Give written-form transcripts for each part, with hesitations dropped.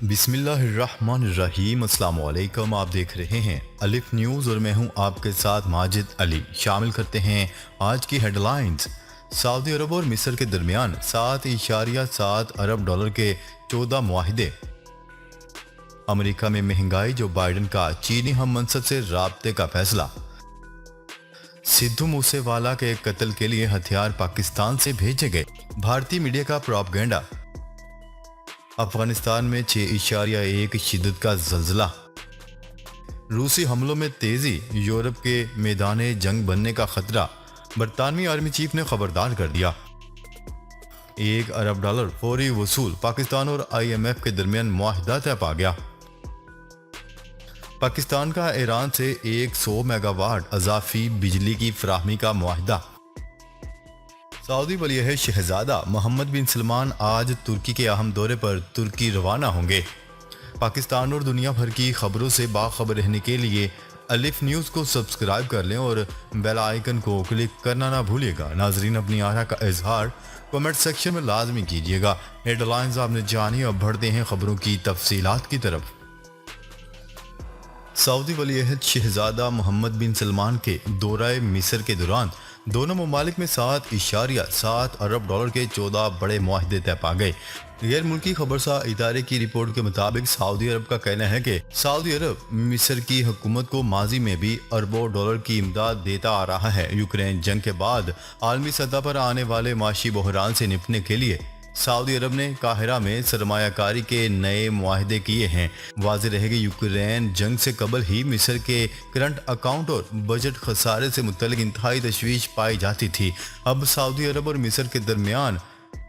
बिस्मिल्लाहिर्रहमानिर्रहीम। अस्सलाम वालेकुम। आप देख रहे हैं अलिफ न्यूज़ और मैं हूं आपके साथ माजिद अली। शामिल करते हैं आज की हेडलाइंस। सऊदी अरब और मिस्र के दरमियान 7.7 अरब डॉलर के 14 मुआहिदे। अमेरिका में महंगाई, जो बाइडन का चीनी हम मनसब से राब्ते का फैसला। सिद्धू मूसेवाला के कत्ल के लिए हथियार पाकिस्तान से भेजे गए, भारतीय मीडिया का प्रोपगेंडा। अफगानिस्तान में 6.1 शिद्दत का जल्जला। रूसी हमलों में तेजी, यूरोप के मैदान जंग बनने का खतरा, बरतानवी आर्मी चीफ ने खबरदार कर दिया। 1 अरब डॉलर फौरी वसूल, पाकिस्तान और IMF के दरमियान मुआहिदा तय पा गया। पाकिस्तान का ईरान से 100 मेगावाट अजाफी बिजली की फराहमी का मुआहिदा। सऊदी वली शहजादा मोहम्मद बिन सलमान आज तुर्की के अहम दौरे पर तुर्की रवाना होंगे। पाकिस्तान और दुनिया भर की खबरों से बाखबर रहने के लिए अलिफ न्यूज़ को सब्सक्राइब कर लें और बेल आइकन को क्लिक करना ना भूलिएगा। नाजरीन, अपनी आरा का इजहार कमेंट सेक्शन में लाजमी कीजिएगा। हेडलाइंस आपने जानी, अब बढ़ते हैं खबरों की तफसीलात की तरफ। सऊदी वली अहद शहजादा मोहम्मद बिन सलमान के दौरा मिस्र के दौरान दोनों ममालिक में 7.7 अरब डॉलर के 14 बड़े मुआहिदे तय पा गए। गैर मुल्की खबरसा इदारे की रिपोर्ट के मुताबिक सऊदी अरब का कहना है कि सऊदी अरब मिस्र की हुकूमत को माजी में भी अरबों डॉलर की इमदाद देता आ रहा है। यूक्रेन जंग के बाद आलमी सतह पर आने वाले माशी बहरान से निपटने के लिए सऊदी अरब ने काहिरा में सरमायाकारी के नए मुआहिदे किए हैं। वाज़ेह रहे कि यूक्रेन जंग से कबल ही मिस्र के करंट अकाउंट और बजट खसारे से मुतल्लिक इंतहाई तशवीश पाई जाती थी। अब सऊदी अरब और मिस्र के दरमियान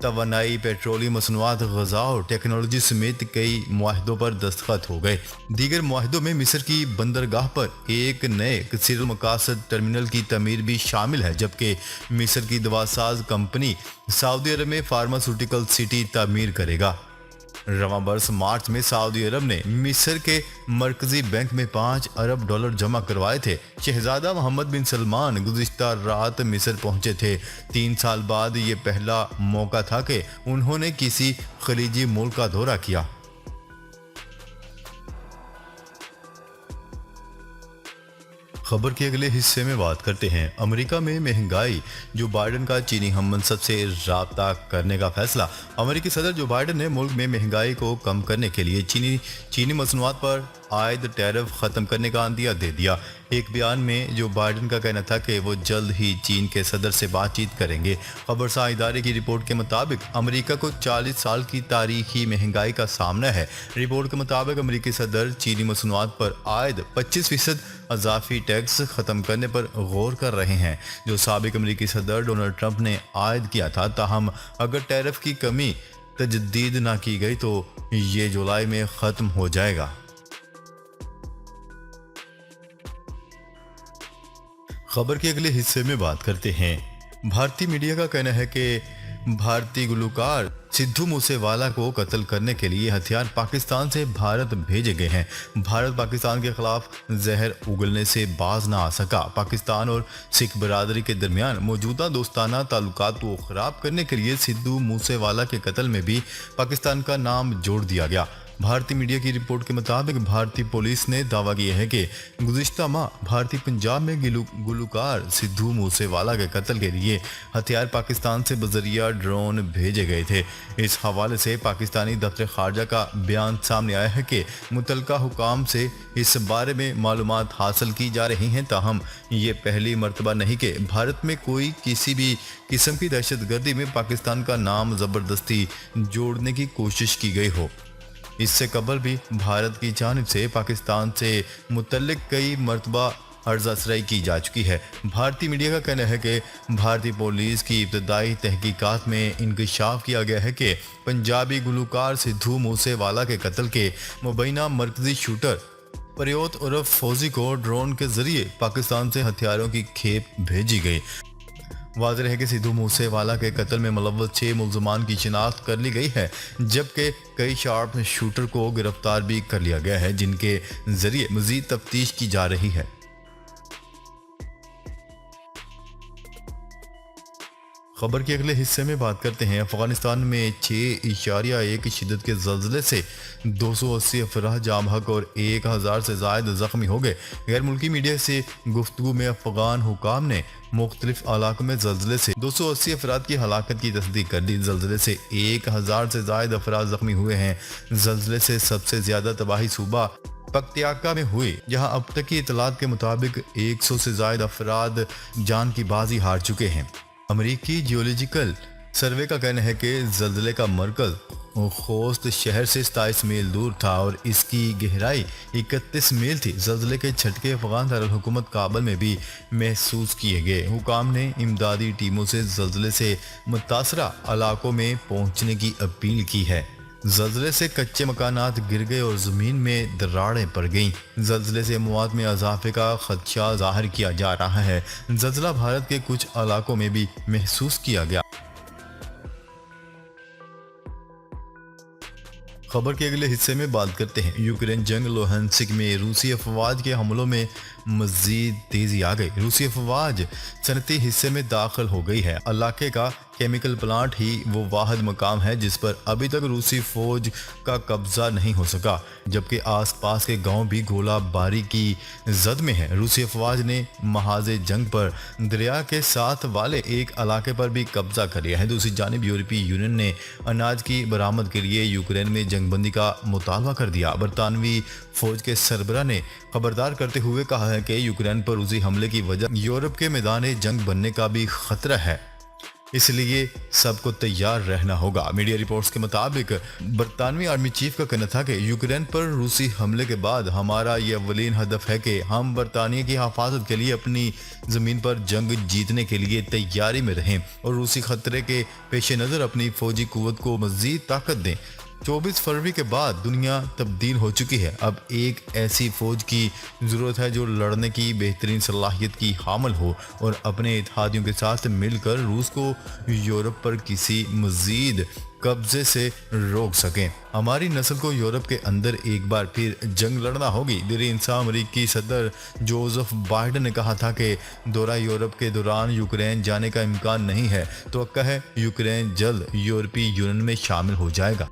तवानाई, पेट्रोलियम मसनूआत, ग़ज़ा और टेक्नोलॉजी समेत कई मुआहिदों पर दस्तखत हो गए। दीगर मुआहिदों में मिस्र की बंदरगाह पर एक नए कसीरुल मकासद टर्मिनल की तमीर भी शामिल है, जबकि मिस्र की दवासाज कंपनी सऊदी अरब में फार्मास्यूटिकल सिटी तामीर करेगा। रवां बरस मार्च में सऊदी अरब ने मिस्र के मरकजी बैंक में 5 अरब डॉलर जमा करवाए थे। शहजादा मोहम्मद बिन सलमान गुज़िश्ता रात मिस्र पहुंचे थे। 3 साल बाद ये पहला मौका था कि उन्होंने किसी खलीजी मुल्क का दौरा किया। खबर के अगले हिस्से में बात करते हैं। अमेरिका में महंगाई, जो बाइडन का चीनी हम मनसब से राब्ता करने का फैसला। अमेरिकी सदर जो बाइडन ने मुल्क में महंगाई को कम करने के लिए चीनी मसनूआत पर आयद टैरिफ ख़त्म करने का अंदिया दे दिया। एक बयान में जो बाइडन का कहना था कि वो जल्द ही चीन के सदर से बातचीत करेंगे। खबरसा इदारे की रिपोर्ट के मुताबिक अमेरिका को 40 साल की तारीखी महंगाई का सामना है। रिपोर्ट के मुताबिक अमेरिकी सदर चीनी मसनूआत पर आयद 25% अजाफी टैक्स ख़त्म करने पर गौर कर रहे हैं, जो साबिक अमेरिकी सदर डोनाल्ड ट्रंप ने आयद किया था। ताहम अगर टैरिफ की कमी तजदीद ना की गई तो ये जुलाई में ख़त्म हो जाएगा। खबर के अगले हिस्से में बात करते हैं। भारतीय मीडिया का कहना है कि भारतीय गुलूकार सिद्धू मूसेवाला को कत्ल करने के लिए हथियार पाकिस्तान से भारत भेजे गए हैं। भारत पाकिस्तान के खिलाफ जहर उगलने से बाज ना आ सका। पाकिस्तान और सिख बरादरी के दरमियान मौजूदा दोस्ताना ताल्लुकात को खराब करने के लिए सिद्धू मूसेवाला के कत्ल में भी पाकिस्तान का नाम जोड़ दिया गया। भारतीय मीडिया की रिपोर्ट के मुताबिक भारतीय पुलिस ने दावा किया है कि गुज़िश्ता माह भारतीय पंजाब में गुलूकार सिद्धू मूसेवाला के कत्ल के लिए हथियार पाकिस्तान से बजरिया ड्रोन भेजे गए थे। इस हवाले से पाकिस्तानी दफ्तर खारजा का बयान सामने आया है कि मुतल्लिका हुकाम से इस बारे में मालूमात हासिल की जा रही हैं। ताहम ये पहली मरतबा नहीं कि भारत में कोई किसी भी किस्म की दहशतगर्दी में पाकिस्तान का नाम ज़बरदस्ती जोड़ने की कोशिश की गई हो। इससे कबल भी भारत की जानिब से पाकिस्तान से मुतल्लिक कई मरतबा अर्ज़ असराई की जा चुकी है। भारतीय मीडिया का कहना है कि भारतीय पुलिस की इब्तदाई तहकीकात में इंकशाफ किया गया है कि पंजाबी गुलूकार सिद्धू मूसेवाला के कत्ल के मुबैना मरकजी शूटर प्रयोत उर्फ फौजी को ड्रोन के जरिए पाकिस्तान से हथियारों की खेप भेजी गई। वाज़ेह है कि सिद्धू मूसेवाला के कत्ल में मुलव्वस 6 मुल्ज़मान की शिनाख्त कर ली गई है, जबकि कई शार्प शूटर को गिरफ्तार भी कर लिया गया है, जिनके जरिए मज़ीद तफ्तीश की जा रही है। खबर के अगले हिस्से में बात करते हैं। अफगानिस्तान में 6.1 शिद्दत के जल्जले से 280 अफराद जाम हक और 1000 से जायद जख्मी हो गए। गैर मुल्की मीडिया से गुफ्तगू में अफगान हुकाम ने मुख्तलिफ इलाकों में जल्जले से 280 अफराद की हलाकत की तस्दीक कर दी। जल्जले से 1000 से जायद अफराद जख्मी हुए हैं। जल्जले से सबसे ज्यादा तबाही सूबा पख्तियाका में हुई, जहां अब तक की इतलात के मुताबिक 100 से जायद अफराद जान की बाजी हार चुके हैं। अमेरिकी जियोलॉजिकल सर्वे का कहना है कि जल्जले का मरकज खोस्त शहर से 27 मील दूर था और इसकी गहराई 31 मील थी। जल्जले के झटके अफगान दारुल-हुकूमत काबुल में भी महसूस किए गए। हुकाम ने इमदादी टीमों से जल्जले से मुतासरा इलाकों में पहुंचने की अपील की है। जल्जले से कच्चे मकानात गिर गए और जमीन में दरारें पड़ गईं। जल्जले से मौत में इजाफे का खदशा जाहिर किया जा रहा है। जल्जला भारत के कुछ इलाकों में भी महसूस किया गया। खबर के अगले हिस्से में बात करते हैं। यूक्रेन जंग लोहांसिक में रूसी अफवाज के हमलों में मजीद तेजी आ गई। रूसी अफवाज सनती हिस्से में दाखिल हो गई है। इलाके का केमिकल प्लांट ही वो वाहिद मकाम है जिस पर अभी तक रूसी फौज का कब्जा नहीं हो सका, जबकि आसपास के गांव भी गोलाबारी की जद में है। रूसी अफवाज ने महाजे जंग पर दरिया के साथ वाले एक इलाके पर भी कब्जा कर लिया है। दूसरी जानिब यूरोपीय यूनियन ने अनाज की बरामद के लिए यूक्रेन में जंगबंदी का मुतालबा कर दिया। बरतानवी फौज के सरबरा ने खबरदार करते हुए कहा है कि यूक्रेन पर रूसी हमले की वजह यूरोप के मैदान जंग बनने का भी खतरा है, इसलिए सबको तैयार रहना होगा। मीडिया रिपोर्ट्स के मुताबिक बरतानवी आर्मी चीफ का कहना था कि यूक्रेन पर रूसी हमले के बाद हमारा ये अवलीन हदफ है कि हम बरतानिया की हिफाजत के लिए अपनी ज़मीन पर जंग जीतने के लिए तैयारी में रहें और रूसी खतरे के पेश नज़र अपनी फौजी कुव्वत को मज़ीद ताकत दें। 24 फरवरी के बाद दुनिया तब्दील हो चुकी है। अब एक ऐसी फौज की ज़रूरत है जो लड़ने की बेहतरीन सलाहियत की हामिल हो और अपने इत्तेहादियों के साथ मिलकर रूस को यूरोप पर किसी मज़ीद कब्जे से रोक सकें। हमारी नस्ल को यूरोप के अंदर एक बार फिर जंग लड़ना होगी। दिर इंसान अमेरिकी सदर जोसेफ बाइडेन ने कहा था कि दौरा यूरोप के दौरान यूक्रेन जाने का इम्कान नहीं है, तो है यूक्रेन जल्द यूरोपीय यूनियन में शामिल हो जाएगा।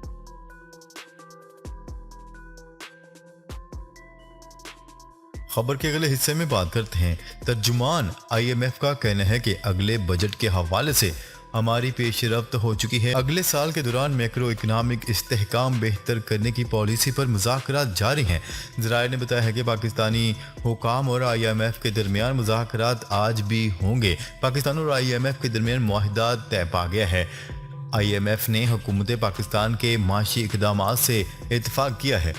खबर के अगले हिस्से में बात करते हैं। तर्जुमान IMF का कहना है कि अगले बजट के हवाले से हमारी पेशरफ्त हो चुकी है। अगले साल के दौरान मैक्रो इकनॉमिक इस्तेहकाम बेहतर करने की पॉलिसी पर मुज़ाकरात जारी हैं। ज़राए ने बताया है कि पाकिस्तानी हुकाम और IMF के दरमियान मुज़ाकरात आज भी होंगे। पाकिस्तान और IMF के दरमियान मुआहिदा तय पा गया है। IMF ने हुकूमत पाकिस्तान के माशी इक़दामात से इत्तफाक किया है।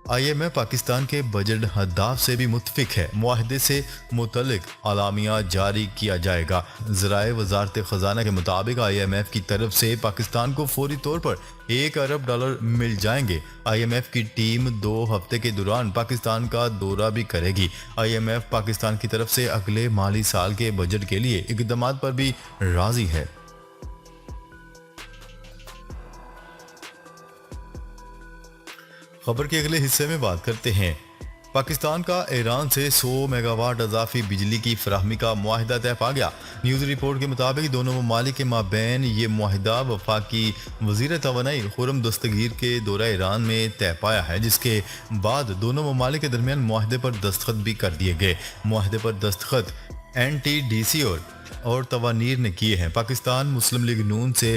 IMF पाकिस्तान के बजट हदाफ से भी मुत्फिक है। मुआहदे से मुतल्लिक अलामिया जारी किया जाएगा। ज़राए वजारत ख़जाना के मुताबिक IMF की तरफ से पाकिस्तान को फौरी तौर पर $1 अरब मिल जाएंगे। IMF की टीम 2 हफ्ते के दौरान पाकिस्तान का दौरा भी करेगी। IMF पाकिस्तान की तरफ से अगले माली साल के बजट के लिए इक़दामात पर भी राज़ी है। खबर के अगले हिस्से में बात करते हैं। पाकिस्तान का ईरान से 100 मेगावाट अजाफी बिजली की फराहमी का मुआहिदा तय पा गया। न्यूज़ रिपोर्ट के मुताबिक दोनों ममालिक के माबैन ये मुआहिदा वफाकी वज़ीर तवानाई खुर्रम दस्तगीर के दौरा ईरान में तय पाया है, जिसके बाद दोनों ममालिक के दरमियान मुआहिदे पर दस्तखत भी कर दिए गए। मुआहिदे पर दस्तखत NTDC और तवानीर ने किए हैं। पाकिस्तान मुस्लिम लीग नून से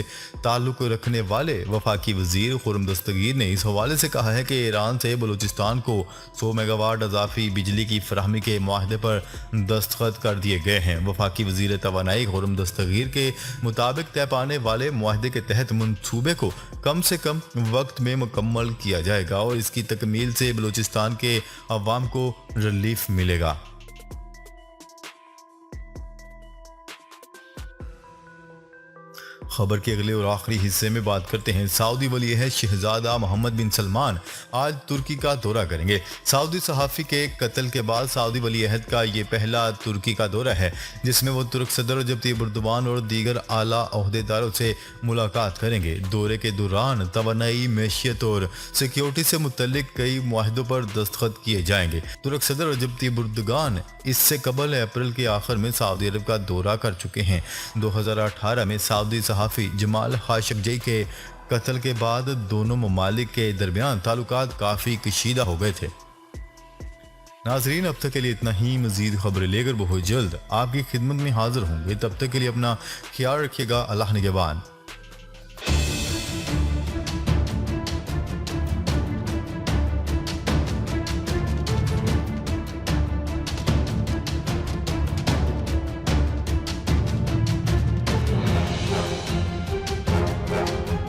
ताल्लुक़ रखने वाले वफाकी वज़ीर खुर्रम दस्तगीर ने इस हवाले से कहा है कि ईरान से बलूचिस्तान को 100 मेगावाट अजाफी बिजली की फराहमी के मुआहदे पर दस्तखत कर दिए गए हैं। वफाकी वज़ीर तवानाई खुर्रम दस्तगीर के मुताबिक तय पाने वाले मुआहदे के तहत मनसूबे को कम से कम वक्त में मुकम्मल किया जाएगा और इसकी तकमील से बलूचिस्तान के अवाम को रिलीफ मिलेगा। खबर के अगले और आखिरी हिस्से में बात करते हैं। सऊदी वली अहद शहजादा मोहम्मद बिन सलमान आज तुर्की का दौरा करेंगे। सऊदी सहाफ़ी के कत्ल के बाद सऊदी वली अहद का ये पहला तुर्की का दौरा है, जिसमें वो तुर्क सदर रजब तैयब एर्दोगान और दीगर आला ओहदेदारों से मुलाकात करेंगे। दौरे के दौरान तवानाई, मैशियत और सिक्योरिटी से मुतल्लिक कई मुआहदों पर दस्तखत किए जाएंगे। तुर्क सदर रजब तैयब एर्दोगान इससे कबल अप्रैल के आखिर में सऊदी अरब का दौरा कर चुके हैं। 2018 में सऊदी सहाफ़ी जमाल खाशोगी के कत्ल के बाद दोनों ममालिक के दरमियान ताल्लुकात काफ़ी कशीदा हो गए थे। नाजरीन, अब तक के लिए इतना ही। मजीद खबरें लेकर बहुत जल्द आपकी खिदमत में हाजिर होंगे। तब तक के लिए अपना ख्याल रखिएगा। अल्लाह निगहबान।